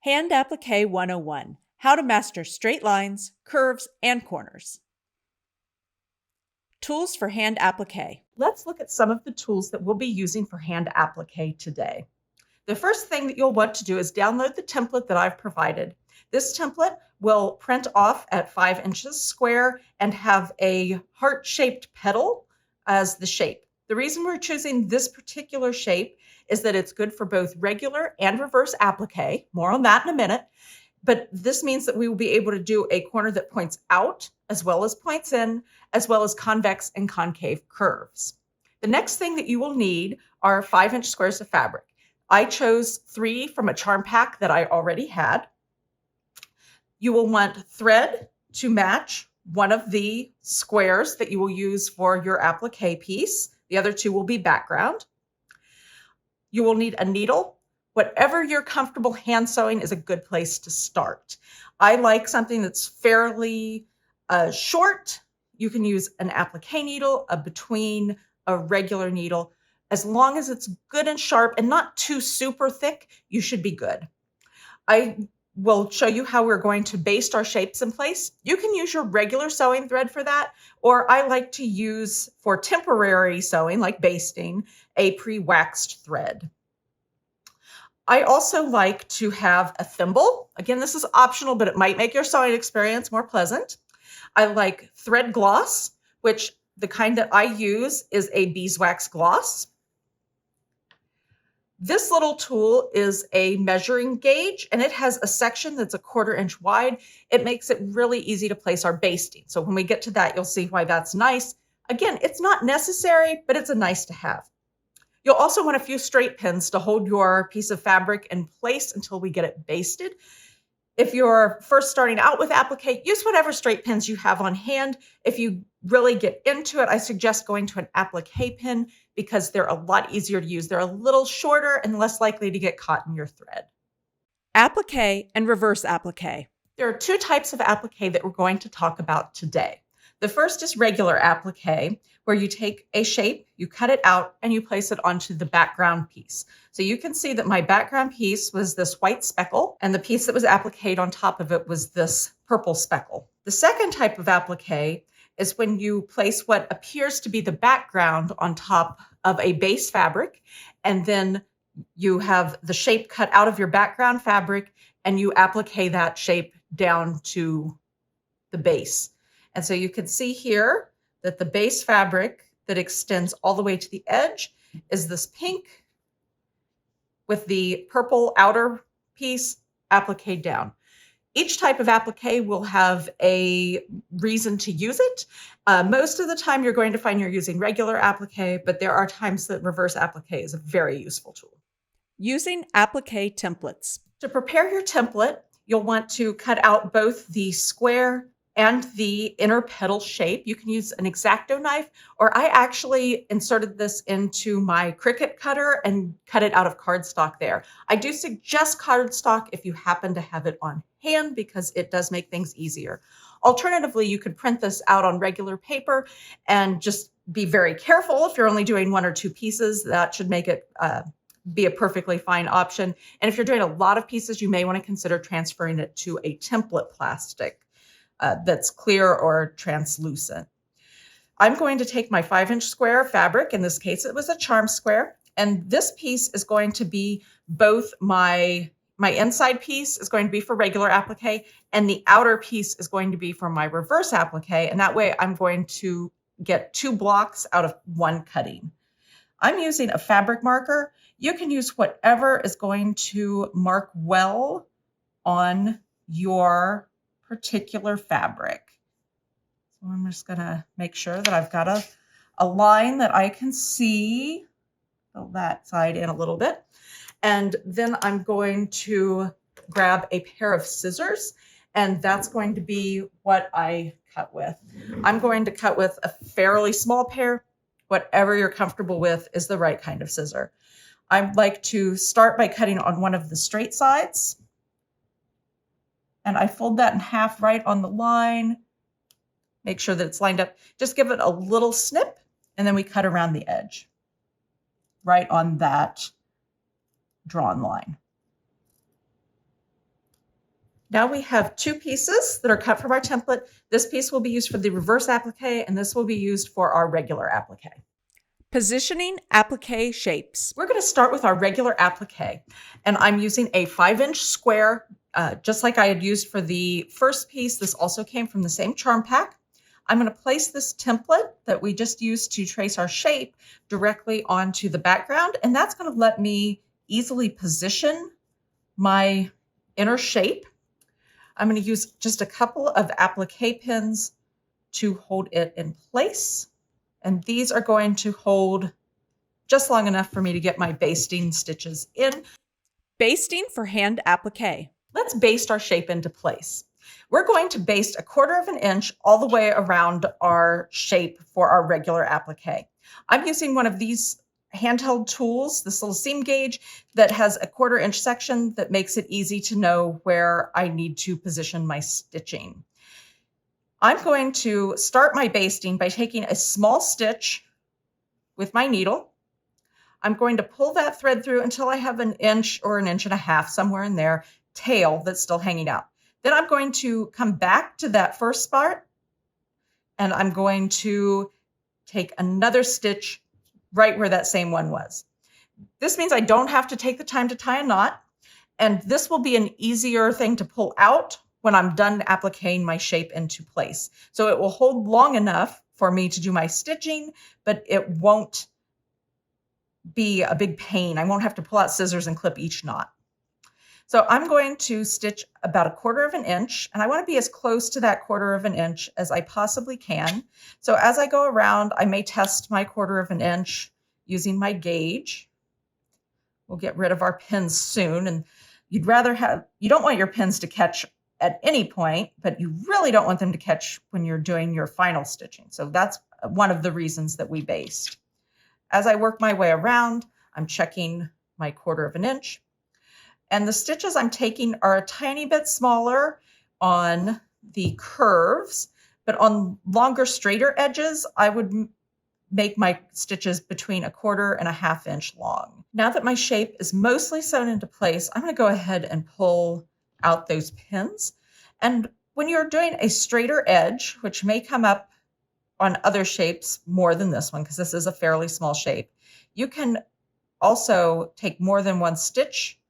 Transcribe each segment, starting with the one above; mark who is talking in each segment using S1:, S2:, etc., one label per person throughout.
S1: Hand Applique 101, How to Master Straight Lines, Curves, and Corners. Tools for Hand Applique.
S2: Let's look at some of the tools that we'll be using for hand applique today. The first thing that you'll want to do is download the template that I've provided. This template will print off at 5 inches square and have a heart-shaped petal as the shape. The reason we're choosing this particular shape is that it's good for both regular and reverse applique. More on that in a minute. But this means that we will be able to do a corner that points out as well as points in, as well as convex and concave curves. The next thing that you will need are 5-inch squares of fabric. I chose 3 from a charm pack that I already had. You will want thread to match one of the squares that you will use for your applique piece. The other 2 will be background. You will need a needle. Whatever you're comfortable hand sewing is a good place to start. I like something that's fairly short. You can use an applique needle, a between, a regular needle. As long as it's good and sharp and not too super thick, you should be good. I will show you how we're going to baste our shapes in place. You can use your regular sewing thread for that, or I like to use, for temporary sewing like basting, a pre-waxed thread. I also like to have a thimble. Again, this is optional, but it might make your sewing experience more pleasant. I like thread gloss, which the kind that I use is a beeswax gloss. This little tool is a measuring gauge, and it has a section that's 1/4 inch wide. It makes it really easy to place our basting. So when we get to that, you'll see why that's nice. Again, it's not necessary, but it's a nice to have. You'll also want a few straight pins to hold your piece of fabric in place until we get it basted. If you're first starting out with applique, use whatever straight pins you have on hand. If you really get into it, I suggest going to an applique pin because they're a lot easier to use. They're a little shorter and less likely to get caught in your thread.
S1: Applique and reverse applique.
S2: There are 2 types of applique that we're going to talk about today. The first is regular applique, where you take a shape, you cut it out, and you place it onto the background piece. So you can see that my background piece was this white speckle, and the piece that was appliqued on top of it was this purple speckle. The second type of applique is when you place what appears to be the background on top of a base fabric, and then you have the shape cut out of your background fabric, and you applique that shape down to the base. And so you can see here that the base fabric that extends all the way to the edge is this pink with the purple outer piece appliqued down. Each type of applique will have a reason to use it. Most of the time you're going to find you're using regular applique, but there are times that reverse applique is a very useful tool.
S1: Using applique templates.
S2: To prepare your template, you'll want to cut out both the square and the inner petal shape. You can use an X-Acto knife, or I actually inserted this into my Cricut cutter and cut it out of cardstock there. I do suggest cardstock if you happen to have it on hand because it does make things easier. Alternatively, you could print this out on regular paper and just be very careful. If you're only doing 1 or 2 pieces, that should make it be a perfectly fine option. And if you're doing a lot of pieces, you may want to consider transferring it to a template plastic that's clear or translucent. I'm going to take my 5-inch square of fabric. In this case, it was a charm square. And this piece is going to be both my inside piece is going to be for regular applique, and the outer piece is going to be for my reverse applique. And that way I'm going to get 2 blocks out of 1 cutting. I'm using a fabric marker. You can use whatever is going to mark well on your particular fabric. So I'm just going to make sure that I've got a line that I can see. Fill that side in a little bit. And then I'm going to grab a pair of scissors, and that's going to be what I cut with. I'm going to cut with a fairly small pair. Whatever you're comfortable with is the right kind of scissor. I'd like to start by cutting on one of the straight sides. And I fold that in half right on the line. Make sure that it's lined up. Just give it a little snip, and then we cut around the edge, right on that drawn line. Now we have two pieces that are cut from our template. This piece will be used for the reverse applique, and this will be used for our regular applique.
S1: Positioning applique shapes.
S2: We're going to start with our regular applique, and I'm using a 5-inch square, just like I had used for the first piece. This also came from the same charm pack. I'm going to place this template that we just used to trace our shape directly onto the background, and that's going to let me easily position my inner shape. I'm going to use just a couple of applique pins to hold it in place. And these are going to hold just long enough for me to get my basting stitches in.
S1: Basting for hand applique.
S2: Let's baste our shape into place. We're going to baste 1/4 of an inch all the way around our shape for our regular applique. I'm using one of these handheld tools, this little seam gauge that has a 1/4 inch section that makes it easy to know where I need to position my stitching. I'm going to start my basting by taking a small stitch with my needle. I'm going to pull that thread through until I have 1 inch or 1.5 inches, somewhere in there, tail that's still hanging out. Then I'm going to come back to that first part, and I'm going to take another stitch right where that same one was. This means I don't have to take the time to tie a knot, and this will be an easier thing to pull out when I'm done appliquing my shape into place. So it will hold long enough for me to do my stitching, but it won't be a big pain. I won't have to pull out scissors and clip each knot. So I'm going to stitch about 1/4 of an inch, and I want to be as close to that 1/4 of an inch as I possibly can. So as I go around, I may test my 1/4 of an inch using my gauge. We'll get rid of our pins soon, and you don't want your pins to catch at any point, but you really don't want them to catch when you're doing your final stitching. So that's one of the reasons that we baste. As I work my way around, I'm checking my 1/4 of an inch. And the stitches I'm taking are a tiny bit smaller on the curves, but on longer, straighter edges, I would make my stitches between 1/4 and 1/2 inch long. Now that my shape is mostly sewn into place, I'm going to go ahead and pull out those pins. And when you're doing a straighter edge, which may come up on other shapes more than this one, because this is a fairly small shape, you can also take more than one stitch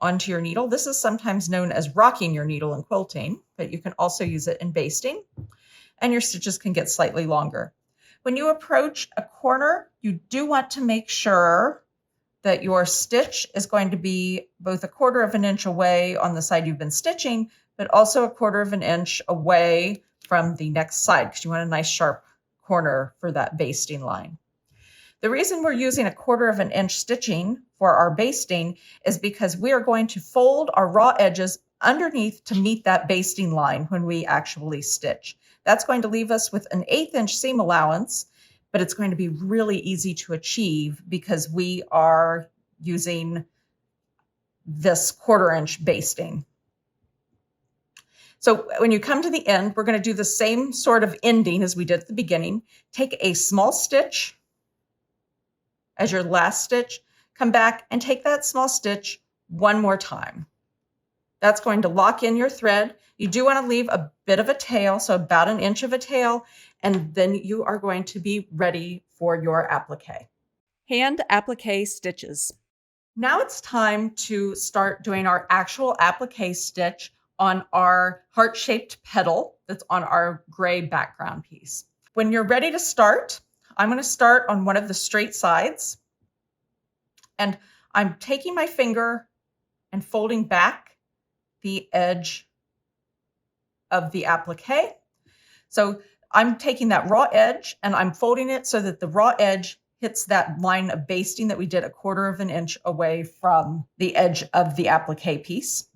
S2: onto your needle. This is sometimes known as rocking your needle in quilting, but you can also use it in basting, and your stitches can get slightly longer. When you approach a corner, you do want to make sure that your stitch is going to be both 1/4 of an inch away on the side you've been stitching, but also 1/4 of an inch away from the next side, because you want a nice sharp corner for that basting line. The reason we're using 1/4 of an inch stitching for our basting is because we are going to fold our raw edges underneath to meet that basting line when we actually stitch. That's going to leave us with an 1/8 inch seam allowance, but it's going to be really easy to achieve because we are using this 1/4 inch basting. So when you come to the end, we're going to do the same sort of ending as we did at the beginning. Take a small stitch as your last stitch, come back and take that small stitch one more time. That's going to lock in your thread. You do want to leave a bit of a tail, so about 1 inch of a tail, and then you are going to be ready for your applique.
S1: Hand applique stitches.
S2: Now it's time to start doing our actual applique stitch on our heart-shaped petal that's on our gray background piece. When you're ready to start, I'm going to start on one of the straight sides, and I'm taking my finger and folding back the edge of the applique. So I'm taking that raw edge and I'm folding it so that the raw edge hits that line of basting that we did 1/4 of an inch away from the edge of the applique piece.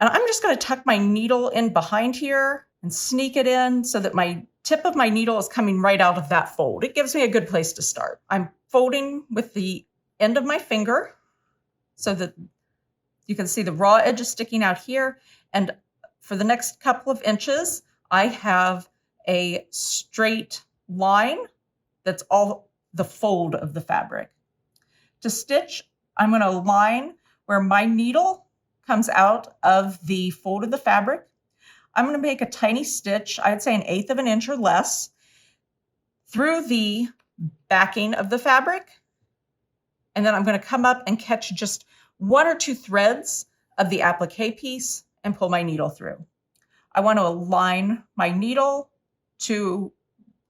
S2: And I'm just going to tuck my needle in behind here and sneak it in so that my tip of my needle is coming right out of that fold. It gives me a good place to start. I'm folding with the end of my finger so that you can see the raw edge is sticking out here. And for the next couple of inches, I have a straight line that's all the fold of the fabric. To stitch, I'm going to line where my needle comes out of the fold of the fabric. I'm going to make a tiny stitch, I'd say 1/8 of an inch or less, through the backing of the fabric. And then I'm going to come up and catch just 1 or 2 threads of the applique piece and pull my needle through. I want to align my needle to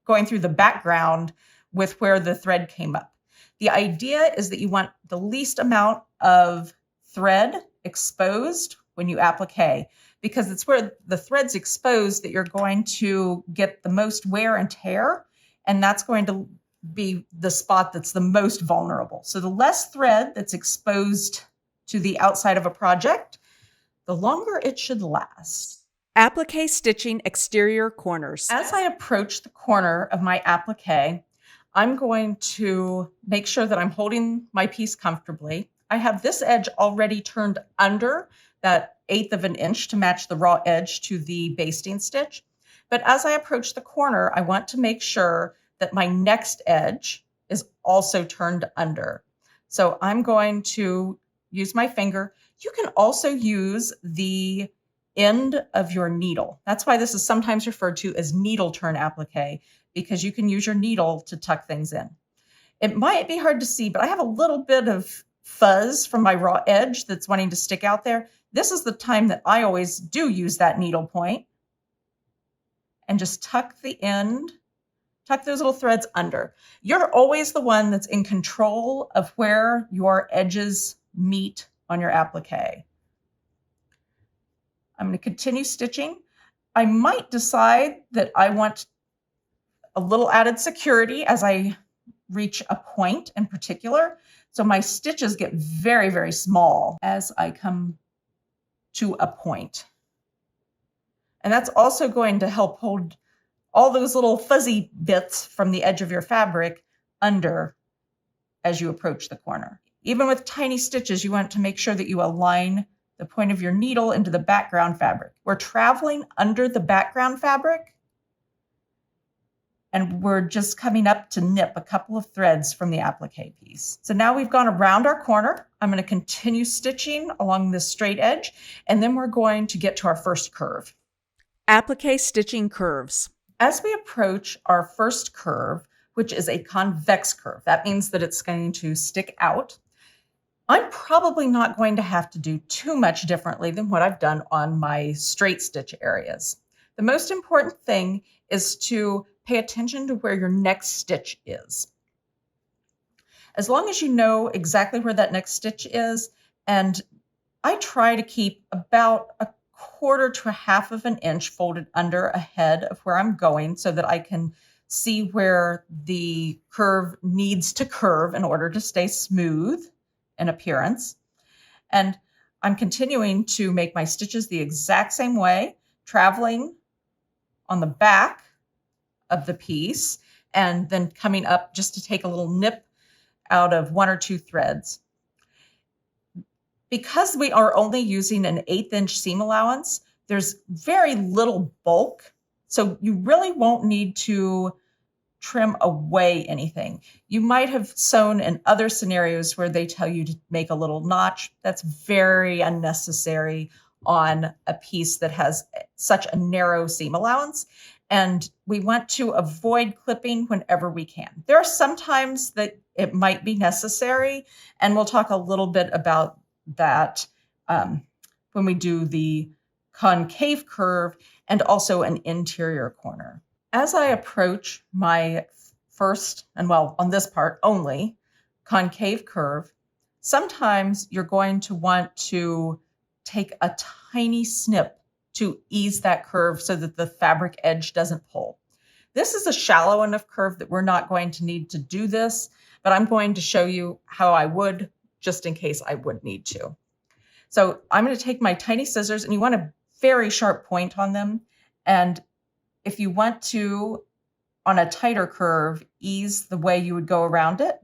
S2: going through the background with where the thread came up. The idea is that you want the least amount of thread exposed when you applique, because it's where the thread's exposed that you're going to get the most wear and tear, and that's going to be the spot that's the most vulnerable. So the less thread that's exposed to the outside of a project, the longer it should last.
S1: Applique stitching exterior corners.
S2: As I approach the corner of my applique, I'm going to make sure that I'm holding my piece comfortably. I have this edge already turned under that 1/8 of an inch to match the raw edge to the basting stitch. But as I approach the corner, I want to make sure that my next edge is also turned under. So I'm going to use my finger. You can also use the end of your needle. That's why this is sometimes referred to as needle turn applique, because you can use your needle to tuck things in. It might be hard to see, but I have a little bit of fuzz from my raw edge that's wanting to stick out there. This is the time that I always do use that needle point and just tuck the end, tuck those little threads under. You're always the one that's in control of where your edges meet on your applique. I'm going to continue stitching. I might decide that I want a little added security as I reach a point in particular. So my stitches get very, very small as I come to a point. And that's also going to help hold all those little fuzzy bits from the edge of your fabric under as you approach the corner. Even with tiny stitches, you want to make sure that you align the point of your needle into the background fabric. We're traveling under the background fabric, and we're just coming up to nip a couple of threads from the applique piece. So now we've gone around our corner. I'm going to continue stitching along this straight edge, and then we're going to get to our first curve.
S1: Applique stitching curves.
S2: As we approach our first curve, which is a convex curve, that means that it's going to stick out. I'm probably not going to have to do too much differently than what I've done on my straight stitch areas. The most important thing is to pay attention to where your next stitch is. As long as you know exactly where that next stitch is, and I try to keep about 1/4 to 1/2 of an inch folded under ahead of where I'm going so that I can see where the curve needs to curve in order to stay smooth in appearance. And I'm continuing to make my stitches the exact same way, traveling on the back of the piece and then coming up just to take a little nip out of 1 or 2 threads. Because we are only using an 1/8 inch seam allowance, there's very little bulk, so you really won't need to trim away anything. You might have sewn in other scenarios where they tell you to make a little notch. That's very unnecessary on a piece that has such a narrow seam allowance. And we want to avoid clipping whenever we can. There are some times that it might be necessary, and we'll talk a little bit about that when we do the concave curve and also an interior corner. As I approach my first, and well, on this part only, concave curve, sometimes you're going to want to take a tiny snip to ease that curve so that the fabric edge doesn't pull. This is a shallow enough curve that we're not going to need to do this, but I'm going to show you how I would just in case I would need to. So I'm going to take my tiny scissors, and you want a very sharp point on them. And if you want to, on a tighter curve, ease the way you would go around it,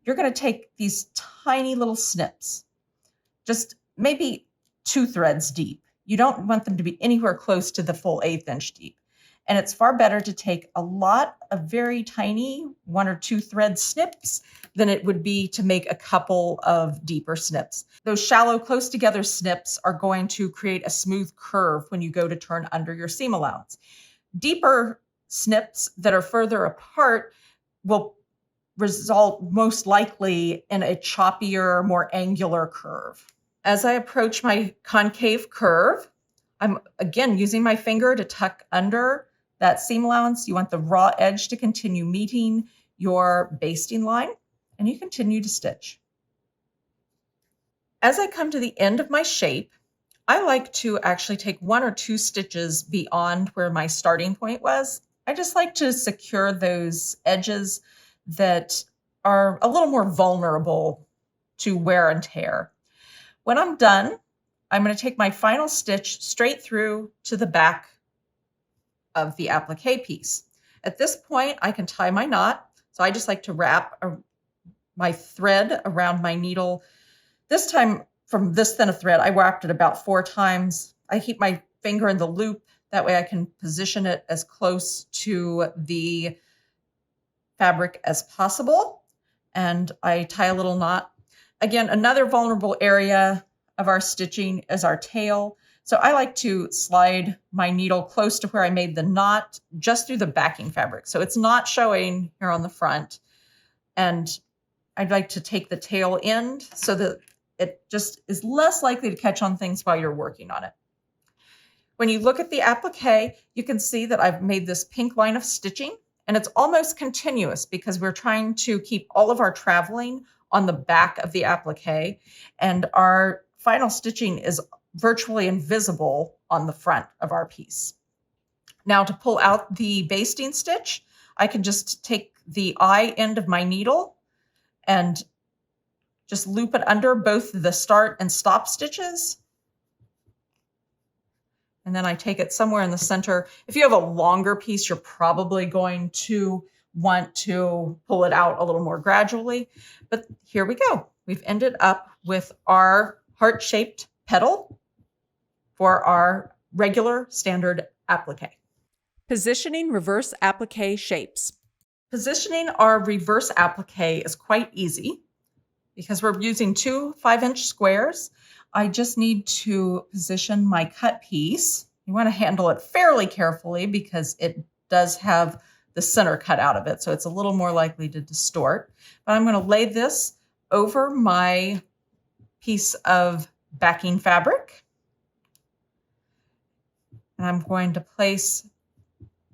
S2: you're going to take these tiny little snips, just maybe 2 threads deep. You don't want them to be anywhere close to the full 1/8 inch deep. And it's far better to take a lot of very tiny 1 or 2 thread snips than it would be to make a couple of deeper snips. Those shallow, close together snips are going to create a smooth curve when you go to turn under your seam allowance. Deeper snips that are further apart will result most likely in a choppier, more angular curve. As I approach my concave curve, I'm again using my finger to tuck under that seam allowance. You want the raw edge to continue meeting your basting line, and you continue to stitch. As I come to the end of my shape, I like to actually take 1 or 2 stitches beyond where my starting point was. I just like to secure those edges that are a little more vulnerable to wear and tear. When I'm done, I'm going to take my final stitch straight through to the back of the applique piece. At this point, I can tie my knot. So I just like to wrap my thread around my needle. This time, from this thin a thread, I wrapped it about 4 times. I keep my finger in the loop. That way I can position it as close to the fabric as possible. And I tie a little knot. Again, another vulnerable area of our stitching is our tail. So I like to slide my needle close to where I made the knot just through the backing fabric. So it's not showing here on the front. And I'd like to take the tail end so that it just is less likely to catch on things while you're working on it. When you look at the applique, you can see that I've made this pink line of stitching, and it's almost continuous because we're trying to keep all of our traveling on the back of the applique, and our final stitching is virtually invisible on the front of our piece. Now to pull out the basting stitch, I can just take the eye end of my needle and just loop it under both the start and stop stitches. And then I take it somewhere in the center. If you have a longer piece, you're probably going to want to pull it out a little more gradually. But here we go. We've ended up with our heart-shaped petal for our regular standard applique.
S1: Positioning reverse applique shapes.
S2: Positioning our reverse applique is quite easy because we're using 2 5-inch squares. I just need to position my cut piece. You want to handle it fairly carefully because it does have the center cut out of it, so it's a little more likely to distort. But I'm going to lay this over my piece of backing fabric. And I'm going to place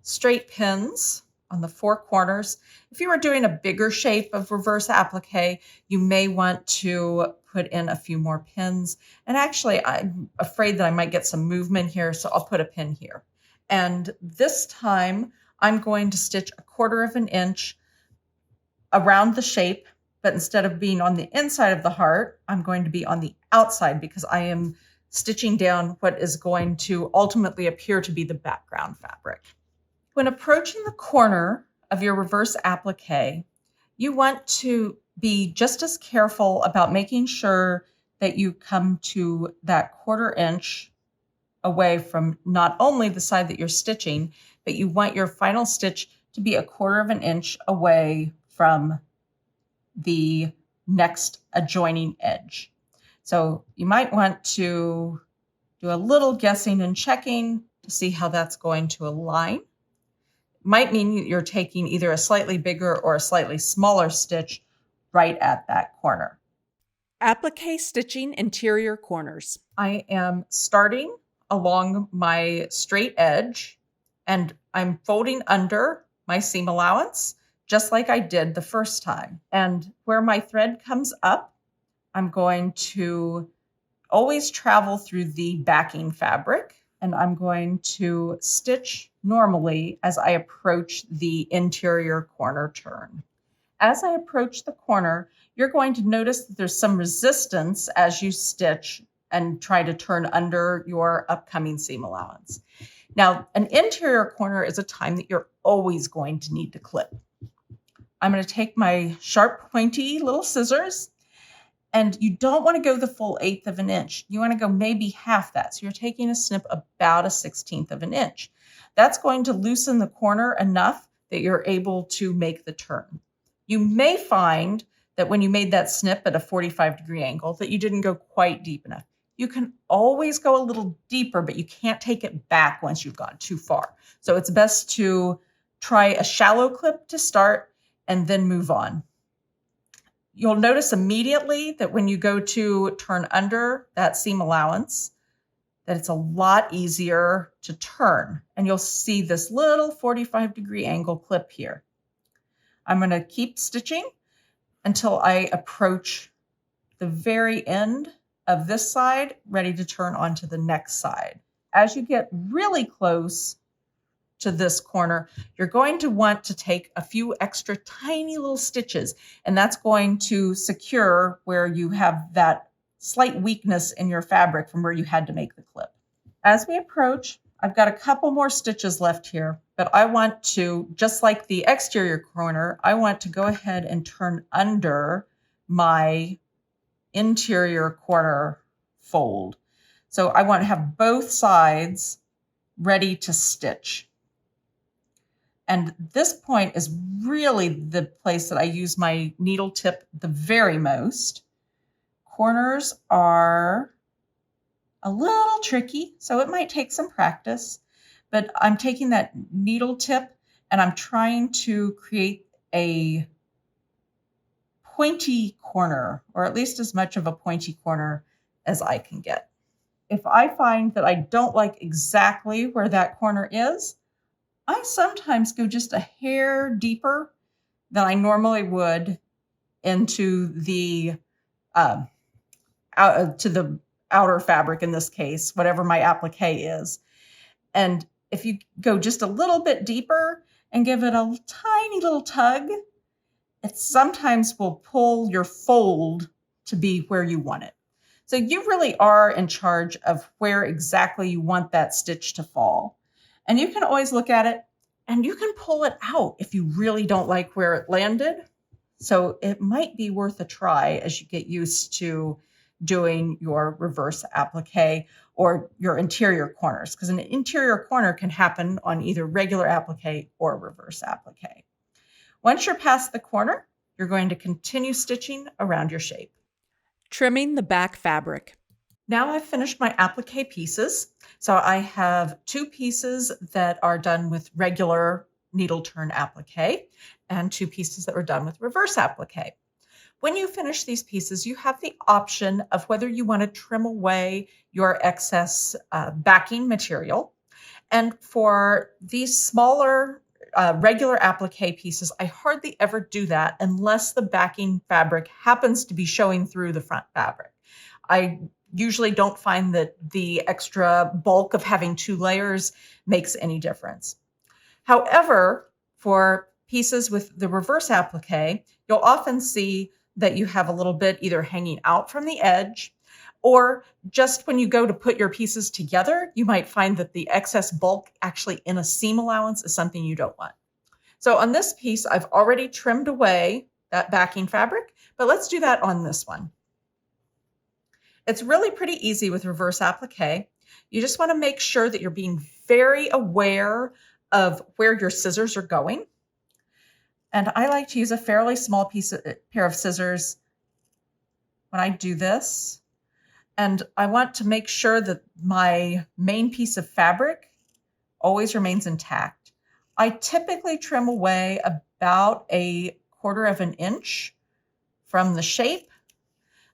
S2: straight pins on the 4 corners. If you were doing a bigger shape of reverse applique, you may want to put in a few more pins. And actually, I'm afraid that I might get some movement here, so I'll put a pin here. And this time, I'm going to stitch 1/4 inch around the shape, but instead of being on the inside of the heart, I'm going to be on the outside because I am stitching down what is going to ultimately appear to be the background fabric. When approaching the corner of your reverse applique, you want to be just as careful about making sure that you come to that 1/4 inch away from not only the side that you're stitching, but you want your final stitch to be 1/4 inch away from the next adjoining edge. So you might want to do a little guessing and checking to see how that's going to align. Might mean you're taking either a slightly bigger or a slightly smaller stitch right at that corner.
S1: Applique stitching interior corners.
S2: I am starting along my straight edge and I'm folding under my seam allowance just like I did the first time. And where my thread comes up, I'm going to always travel through the backing fabric, and I'm going to stitch normally as I approach the interior corner turn. As I approach the corner, you're going to notice that there's some resistance as you stitch and try to turn under your upcoming seam allowance. Now, an interior corner is a time that you're always going to need to clip. I'm going to take my sharp, pointy little scissors, and you don't want to go the full 1/8 inch. You want to go maybe half that. So you're taking a snip about a 1/16 inch. That's going to loosen the corner enough that you're able to make the turn. You may find that when you made that snip at a 45-degree angle that you didn't go quite deep enough. You can always go a little deeper, but you can't take it back once you've gone too far. So it's best to try a shallow clip to start and then move on. You'll notice immediately that when you go to turn under that seam allowance, that it's a lot easier to turn. And you'll see this little 45-degree angle clip here. I'm going to keep stitching until I approach the very end of this side, ready to turn onto the next side. As you get really close to this corner, you're going to want to take a few extra tiny little stitches, and that's going to secure where you have that slight weakness in your fabric from where you had to make the clip. As we approach, I've got a couple more stitches left here, but I want to, just like the exterior corner, I want to go ahead and turn under my interior corner fold. So I want to have both sides ready to stitch. And this point is really the place that I use my needle tip the very most. Corners are a little tricky, so it might take some practice, but I'm taking that needle tip and I'm trying to create a pointy corner, or at least as much of a pointy corner as I can get. If I find that I don't like exactly where that corner is, I sometimes go just a hair deeper than I normally would into the to the outer fabric, in this case, whatever my applique is. And if you go just a little bit deeper and give it a tiny little tug, it sometimes will pull your fold to be where you want it. So you really are in charge of where exactly you want that stitch to fall. And you can always look at it and you can pull it out if you really don't like where it landed. So it might be worth a try as you get used to doing your reverse applique or your interior corners, because an interior corner can happen on either regular applique or reverse applique. Once you're past the corner, you're going to continue stitching around your shape.
S1: Trimming the back fabric.
S2: Now I've finished my applique pieces. So I have two pieces that are done with regular needle turn applique and two pieces that were done with reverse applique. When you finish these pieces, you have the option of whether you want to trim away your excess backing material. And for these smaller regular applique pieces, I hardly ever do that unless the backing fabric happens to be showing through the front fabric. I usually don't find that the extra bulk of having two layers makes any difference. However, for pieces with the reverse applique, you'll often see that you have a little bit either hanging out from the edge, or just when you go to put your pieces together, you might find that the excess bulk actually in a seam allowance is something you don't want. So on this piece, I've already trimmed away that backing fabric, but let's do that on this one. It's really pretty easy with reverse applique. You just want to make sure that you're being very aware of where your scissors are going. And I like to use a fairly small pair of scissors when I do this. And I want to make sure that my main piece of fabric always remains intact. I typically trim away about 1/4 of an inch from the shape,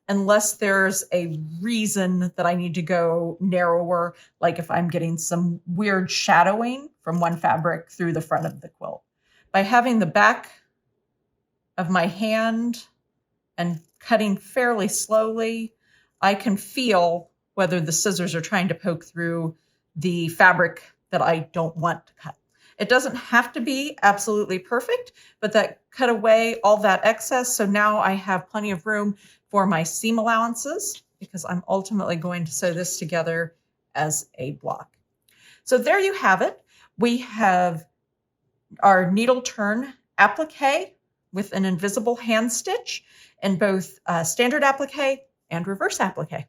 S2: unless there's a reason that I need to go narrower, like if I'm getting some weird shadowing from one fabric through the front of the quilt. By having the back of my hand and cutting fairly slowly, I can feel whether the scissors are trying to poke through the fabric that I don't want to cut. It doesn't have to be absolutely perfect, but that cut away all that excess. So now I have plenty of room for my seam allowances, because I'm ultimately going to sew this together as a block. So there you have it. We have our needle turn applique with an invisible hand stitch in both standard applique and reverse applique.